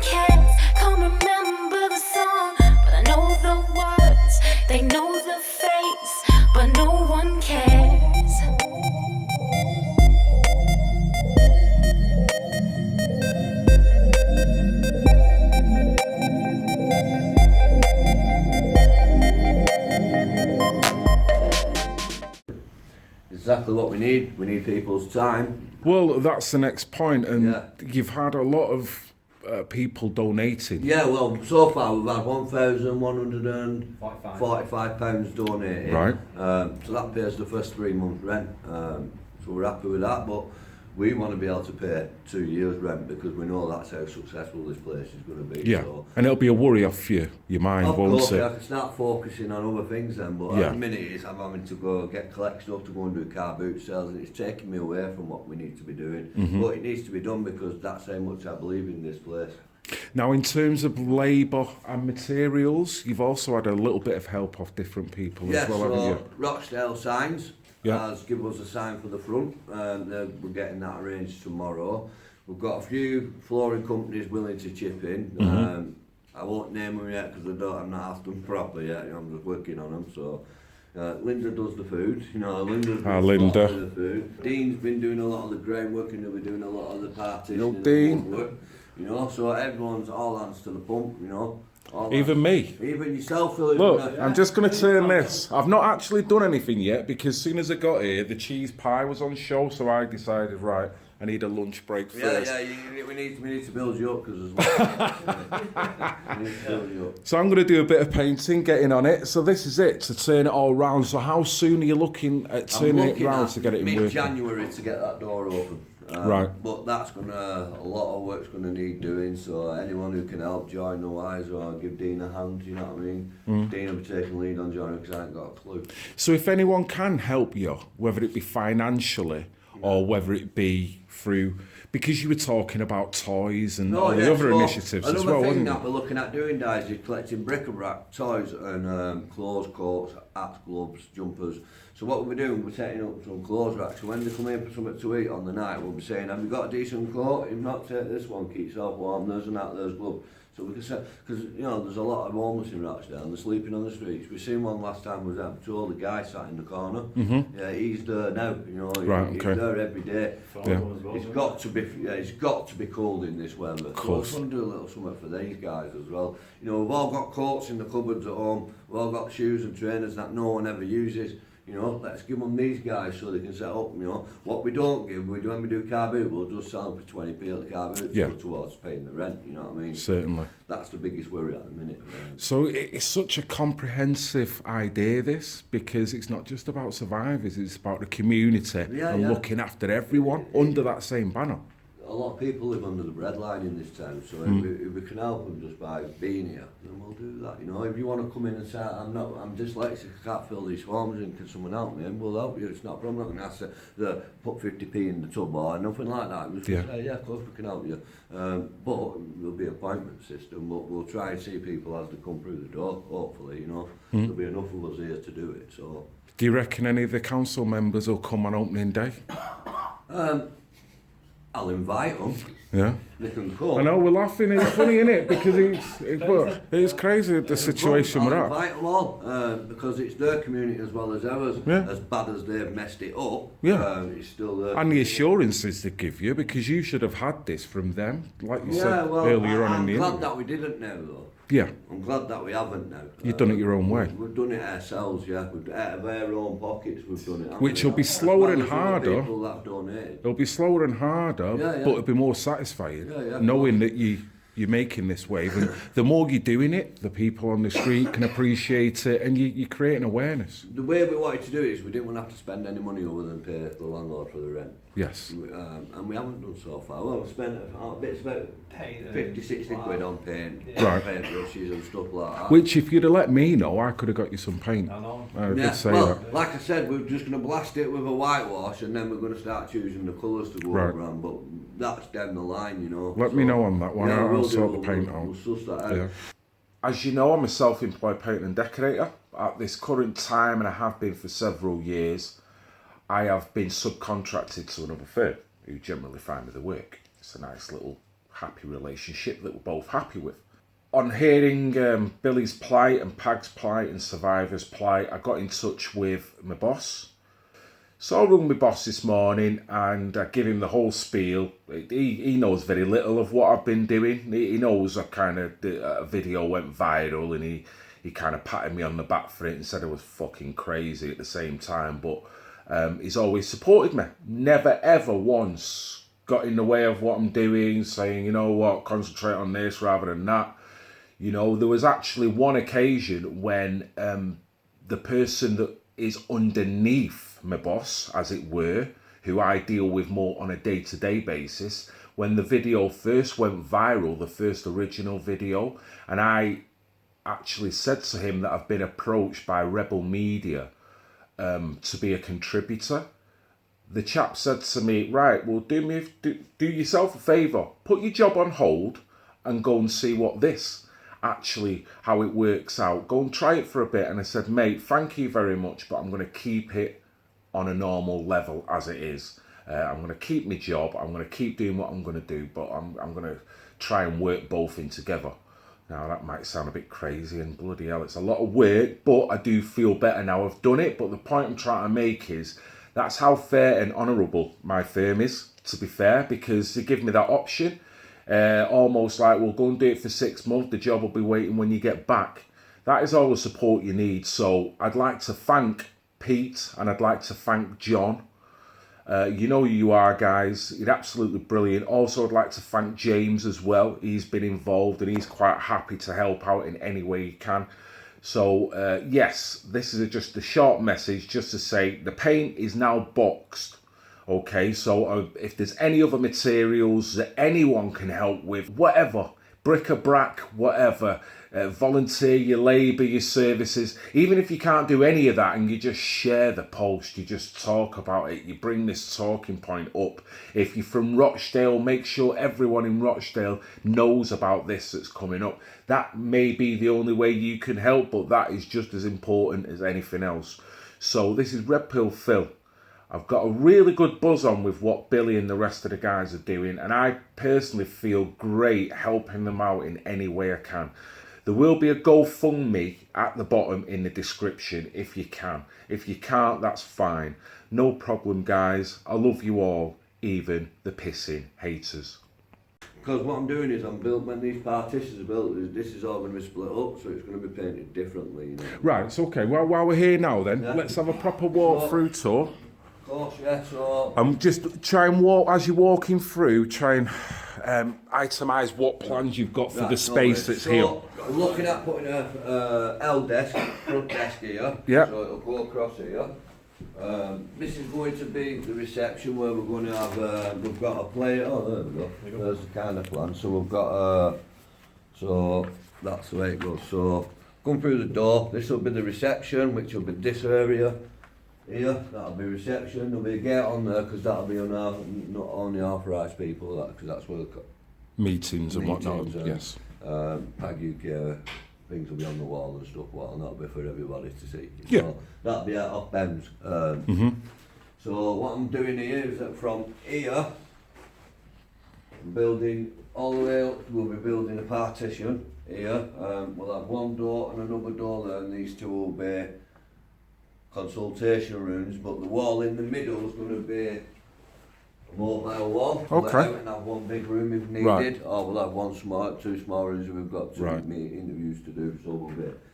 cares. Can't remember the song, but I know the words. They know the face, but no one cares. Exactly what we need. We need people's time. Well, that's the next point, and Yeah. you've had a lot of people donating. Yeah, well, so far we've had £1,145 donated. Right. So that pays the first 3 months rent. So we're happy with that, but we want to be able to pay 2 years rent because we know that's how successful this place is going to be. Yeah, So, and it'll be a worry off your mind, of won't course, it? I can start focusing on other things then, but Yeah. at the minute I'm having to go get collect stuff to go and do car boot sales, and it's taking me away from what we need to be doing. Mm-hmm. But it needs to be done because that's how much I believe in this place. Now, in terms of labour and materials, you've also had a little bit of help off different people Yeah, as well, haven't so you? Rochdale Signs Yeah. has given us a sign for the front, and we're getting that arranged tomorrow. We've got a few flooring companies willing to chip in. Mm-hmm. I won't name them yet because I'm not asked them properly yet. I'm just working on them. So Linda does the food. Linda's Ah, does a lot Linda. of the food. Dean's been doing a lot of the groundwork, and he'll be doing a lot of the partitioning. Yo, and Dean. woodwork, so everyone's all hands to the pump. All Even me. Even yourself, Philip. Look, I'm just going to turn this. I've not actually done anything yet because as soon as I got here, the cheese pie was on show, so I decided, right, I need a lunch break first. We need to build you up because we need to build you up. So I'm going to do a bit of painting, getting on it. So this is it, to turn it all round. So how soon are you looking at turning it round to get it in working? Mid-January to get that door open. Right. But that's a lot of work's gonna need doing. So anyone who can help join the wise or give Dean a hand, you know what I mean? Dean will be taking lead on joining because I ain't got a clue. So if anyone can help you, whether it be financially or whether it be through, because you were talking about toys and all the other initiatives as well, Another thing wasn't that you? we're looking at doing, guys, is collecting bric-a-brac, toys and clothes, coats, hats, gloves, jumpers. So what we'll be doing, we're setting up some clothes racks. So when they come in for something to eat on the night, we'll be saying, have you got a decent coat? If not, take this one, keep yourself warm, there's an hat, there's gloves. So we can say, because there's a lot of homeless in Rochdale and they're sleeping on the streets. We seen one last time was at Patrol, the guy sat in the corner. Mm-hmm. Yeah, he's there now. Right, he's okay. there every day. Yeah. It's got to be cold in this weather. Of course. So I want to do a little something for these guys as well. We've all got coats in the cupboards at home. We've all got shoes and trainers that no one ever uses. Let's give them these guys so they can set up. What we don't give, when we do car boot, we'll just sell them for 20p at the car boot to go towards paying the rent. You know what I mean? Certainly. That's the biggest worry at the minute. So it's such a comprehensive idea, this, because it's not just about survivors, it's about the community and looking after everyone under that same banner. A lot of people live under the breadline in this town, so if we can help them just by being here, then we'll do that. If you want to come in and say, I'm dyslexic, I can't fill these forms in, can someone help me? And we'll help you, it's not a problem. I'm not going to ask to put 50p in the tub or nothing like that. We'll just say, yeah, of course we can help you. But there'll be an appointment system, but we'll try and see people as they come through the door, hopefully, There'll be enough of us here to do it, so. Do you reckon any of the council members will come on opening day? I'll invite them. Yeah. They can come. I know, we're laughing, it's funny, isn't it? Because it's crazy the situation we're I'll at. invite them all, because it's their community as well as ours. Yeah. As bad as they've messed it up, it's still there. And the assurances they give you, because you should have had this from them, like you said well, earlier on in the I'm glad interview. that we didn't now, though. Yeah, I'm glad that we haven't now. you've done it your own way. We've done it ourselves, yeah. Out of our own pockets, we've done it. Which will be slower and As well as other harder. people that have donated. It'll be slower and harder, but it'll be more satisfying, knowing that you're making this wave. And the more you're doing it, the people on the street can appreciate it, and you're creating awareness. The way we wanted to do it is we didn't want to have to spend any money other than pay the landlord for the rent. Yes. And we haven't done so far. Well, we spent about 50, 60 quid on paint, Right. paint brushes and stuff like that. Which, if you'd have let me know, I could have got you some paint. I know. I did Yeah, say well, that. like I said, we're just going to blast it with a whitewash and then we're going to start choosing the colours to go Right. around. But that's down the line, Let me know on that one. Yeah, I'll sort the paint out. We'll suss that out. Yeah. As you know, I'm a self-employed painter and decorator. At this current time, and I have been for several years, I have been subcontracted to another firm who generally find me the work. It's a nice little happy relationship that we're both happy with. On hearing Billy's plight and Pag's plight and Survivor's plight, I got in touch with my boss. So I rung my boss this morning and I give him the whole spiel. He knows very little of what I've been doing. He knows a video went viral and he kind of patted me on the back for it and said I was fucking crazy at the same time. But he's always supported me. Never ever once got in the way of what I'm doing, saying, you know what, concentrate on this rather than that. You know, there was actually one occasion when the person that is underneath my boss, as it were, who I deal with more on a day-to-day basis, when the video first went viral, the first original video, and I actually said to him that I've been approached by Rebel Media to be a contributor. The chap said to me, right, well, do yourself a favour, put your job on hold and go and see what this actually, how it works out. Go and try it for a bit. And I said, mate, thank you very much, but I'm going to keep it on a normal level as it is. I'm going to keep my job. I'm going to keep doing what I'm going to do, but I'm going to try and work both in together. Now, that might sound a bit crazy and bloody hell, it's a lot of work, but I do feel better now I've done it. But the point I'm trying to make is that's how fair and honourable my firm is, to be fair, because they give me that option. Almost like, well, go and do it for 6 months, the job will be waiting when you get back. That is all the support you need. So I'd like to thank Pete and I'd like to thank John. You know who you are, guys. You're absolutely brilliant. Also, I'd like to thank James as well. He's been involved and he's quite happy to help out in any way he can. So, yes, this is just a short message just to say the paint is now boxed. Okay, so if there's any other materials that anyone can help with, whatever, bric-a-brac, whatever, volunteer your labour, your services, even if you can't do any of that and you just share the post, you just talk about it, you bring this talking point up. If you're from Rochdale, make sure everyone in Rochdale knows about this that's coming up. That may be the only way you can help, but that is just as important as anything else. So this is Red Pill Phil. I've got a really good buzz on with what Billy and the rest of the guys are doing, and I personally feel great helping them out in any way I can. There will be a GoFundMe at the bottom in the description if you can. If you can't, that's fine. No problem, guys. I love you all, even the pissing haters. Because what I'm doing is when these partitions are built, this is all going to be split up, so it's going to be painted differently. You know? Right, it's okay. Well, while we're here now then, let's have a proper walk-through tour. Of course, yeah, so... Just try and walk, as you're walking through, try and itemise what plans you've got for the space that's here. I'm looking at putting a L desk, front desk here, yeah. So it'll go across here. This is going to be the reception where we're going to have, we've got a plate, there we go, there's the kind of plan. So we've got, so that's the way it goes. So come through the door, this will be the reception, which will be this area. Here, that'll be reception, there'll be a gate on there because that'll be not only authorised people, because that's where the meetings and whatnot, yes. PAG UK things will be on the wall and stuff, and that'll be for everybody to see. Yeah. So that'll be off Ben's. So what I'm doing here is that from here, building all the way up, we'll be building a partition here. We'll have one door and another door there, and these two will be consultation rooms, but the wall in the middle is going to be a mobile wall. Okay. We'll have one big room if needed, right. Or we'll have two small rooms if we've got two interviews to do, so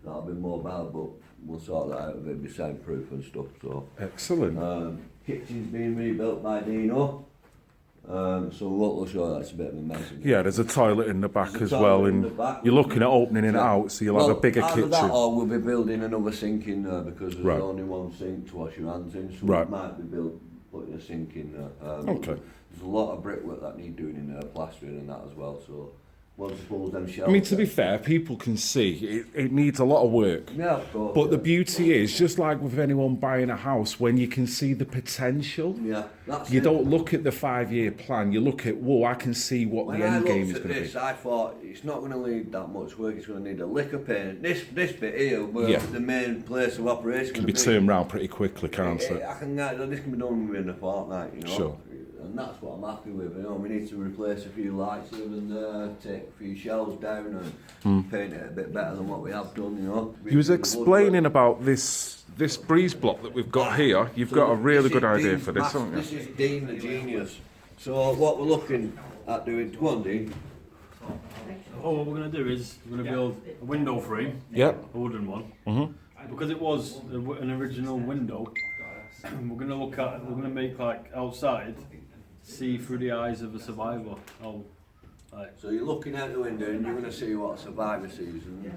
that'll be mobile, but we'll sort that out, it'll be soundproof and stuff. So excellent. Kitchen's being rebuilt by Dino. So we'll show you that's a bit of a mess. Yeah, there's a toilet in the back as well, and you're looking at opening it out, so you'll have a bigger kitchen. That, or we'll be building another sink in there because there's only one sink to wash your hands in, so we might be putting a sink in there. Okay. There's a lot of brickwork that need doing in there, plastering and that as well. So once suppose them shelves. I mean, to be fair, people can see it needs a lot of work. Yeah, of course. But the beauty is, just like with anyone buying a house, when you can see the potential, you don't look at the 5-year plan. You look at, whoa, I can see what the end game is going to be. I thought it's not going to need that much work. It's going to need a lick of paint. This bit here, where the main place of operation can be turned around pretty quickly, can't it? This can be done within a fortnight. You know. Sure. and that's what I'm happy with. You know, we need to replace a few lights here and there, take a few shelves down and paint it a bit better than what we have done. You know. You was explaining about this breeze block that we've got here. You've got a really good idea for this, haven't you? This is Dean the Genius. So what we're looking at doing, come on Dean. Oh, what we're going to do is we're going to build a window frame, Yep. a wooden one. Because it was an original window, we're going to make like outside, see through the eyes of a survivor. Oh, like, So you're looking out the window and you're going to see what a survivor sees. And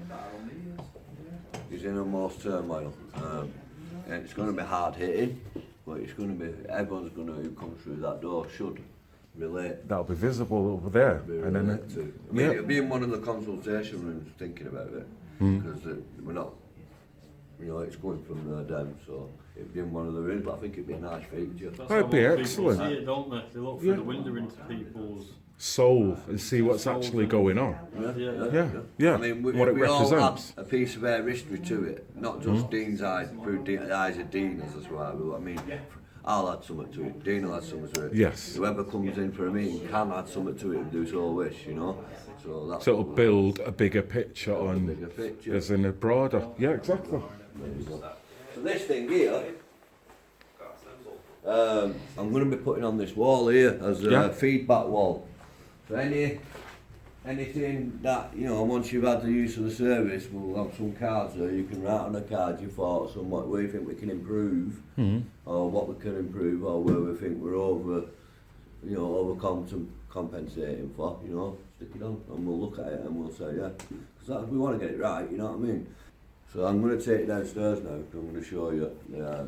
he's in a most turmoil. And it's going to be hard hitting, but it's going to be, everyone's going to, who comes through that door should relate. That'll be visible over there. And then, Relate to. I mean, it'll be in one of the consultation rooms thinking about it, because we're not, you know, it's going from there down, so it'd be in one of the rooms, but I think it'd be a nice feature. that's That'd how be most excellent. people see it, don't they? They look through the window into people's. soul and see what's actually going on. Yeah. I mean, What it we all represents. add a piece of our history to it, not just Dean's eyes, through the eyes of Dean as a survivor. I mean, I'll add something to it, Dean will add something to it. Yes. Whoever comes in for a meeting can add something to it and do so wish, you know. So that's So it'll what build a bigger picture a on bigger picture. as in a broader. Yeah, exactly. So this thing here, I'm going to be putting on this wall here as a Yeah. feedback wall. So anything that, you know, once you've had the use of the service, we'll have some cards there. You can write on a card your thoughts on what we think we can improve, or what we can improve, or where we think we're overcompensating for, you know. Stick it on and we'll look at it and we'll say, yeah, because we want to get it right, you know what I mean? So I'm going to take it downstairs now. I'm going to show you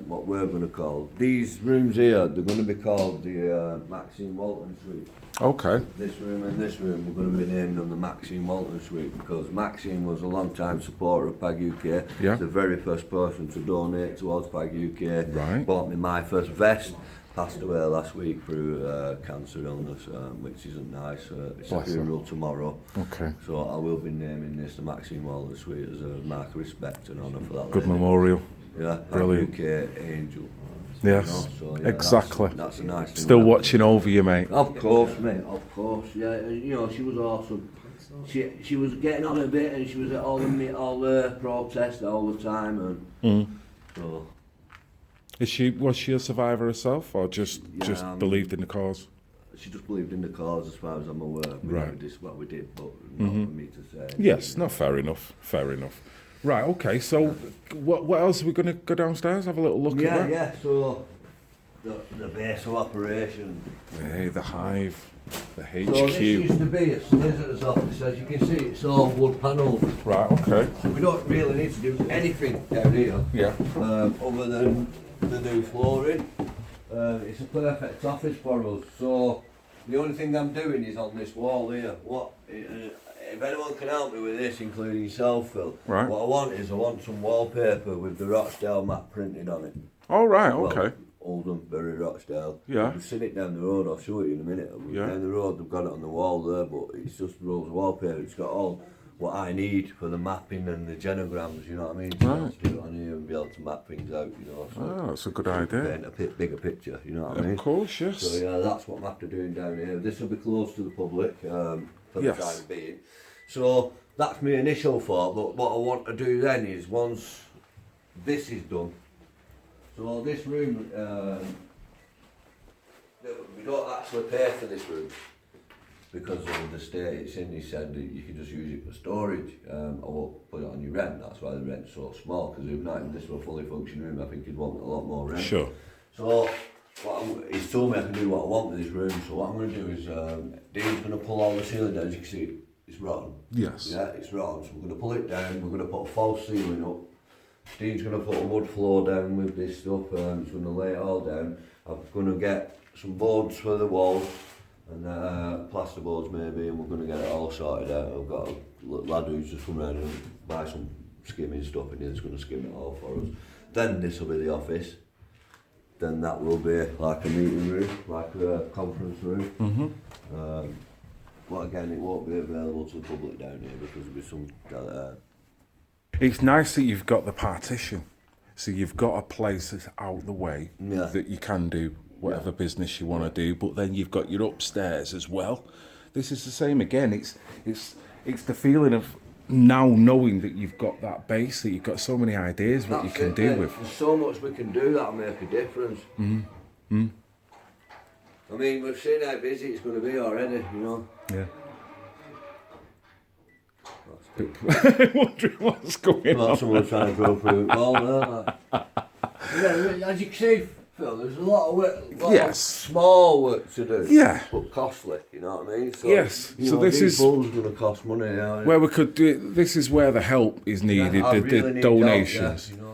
what we're going to call these rooms here. They're going to be called the Maxine Walton Suite. Okay. This room and this room we're going to be named on the Maxine Walton Suite because Maxine was a long-time supporter of PAG UK. Yeah. The very first person to donate towards PAG UK. Right. Bought me my first vest. Passed away last week through cancer illness, which isn't nice. It's Bless a her. funeral tomorrow. Okay. So I will be naming this the Maxine Walton Suite as a mark of respect and honour for that Good lady. memorial. Yeah, Brilliant. UK angel. Yes. You know, so, yeah, Exactly. That's a nice thing. Still watching over you, mate. Of course, mate. Of course. Yeah. And, you know, she was awesome. She was getting on a bit, and she was at all the protests all the time, and so. Was she a survivor herself, or just believed in the cause? She just believed in the cause, as far as I'm aware. Right. This is what we did, but not for me to say. Yes. No. Fair enough. Fair enough. Right. Okay. So, what else are we going to go downstairs? Have a little look at that. Yeah. So the base of operation. Hey, the hive, the HQ. So this used to be a solicitor's office. As you can see, it's all wood panelled. Right. Okay. So we don't really need to do anything down here. Yeah. Other than the new flooring. It's a perfect office for us. So the only thing I'm doing is on this wall here. If anyone can help me with this, including yourself, Phil, Right. what I want some wallpaper with the Rochdale map printed on it. All right. Well, Okay. Oldham, Bury, Rochdale. Yeah. We've seen it down the road. I'll show you in a minute. Yeah. Down the road, they've got it on the wall there, but it's just rolls of wallpaper. It's got all what I need for the mapping and the genograms, you know what I mean? So Right. to do it on here and be able to map things out, you know. So Oh, that's a good idea. paint a bigger picture, you know what I mean? Of course. Yes. So yeah, that's what I'm after doing down here. This will be closed to the public for Yes. the time being. So that's my initial thought, but what I want to do then is once this is done, so this room, we don't actually pay for this room because of the state it's in. He said that you can just use it for storage or put it on your rent. That's why the rent's so small, because if not, if this were a fully functioning room, I think you'd want a lot more rent. Sure. So he's told me I can do what I want with this room, so what I'm going to do is Dean's going to pull all the ceiling down. As you can see, it's rotten. Yes. Yeah, it's rotten, so we're going to pull it down, we're going to put a false ceiling up. Dean's going to put a wood floor down with this stuff, he's going to lay it all down. I'm going to get some boards for the walls, and plaster boards maybe, and we're going to get it all sorted out. I've got a lad who's just come round and buy some skimming stuff, and he's going to skim it all for us. Then this will be the office. Then that will be like a meeting room, like a conference room. But again, it won't be available to the public down here because there'll be some. It's nice that you've got the partition, so you've got a place that's out the way Yeah. that you can do whatever business you want to do, but then you've got your upstairs as well. This is the same again. It's the feeling of now knowing that you've got that base, that you've got so many ideas what you can do with. There's so much we can do that'll make a difference. I mean, we've seen how busy it's going to be already, you know. Yeah. Wondering what's going Well, on. someone's trying to go through it well, like. Yeah, as you can see, Phil, there's a lot of work, Yes. of small work to do. Yeah. But costly, you know what I mean? So, Yes, you so know, this these is- bulbs going to cost money, you know. Where we could do. This is where the help is needed. I the really need donations. help, yeah, you know.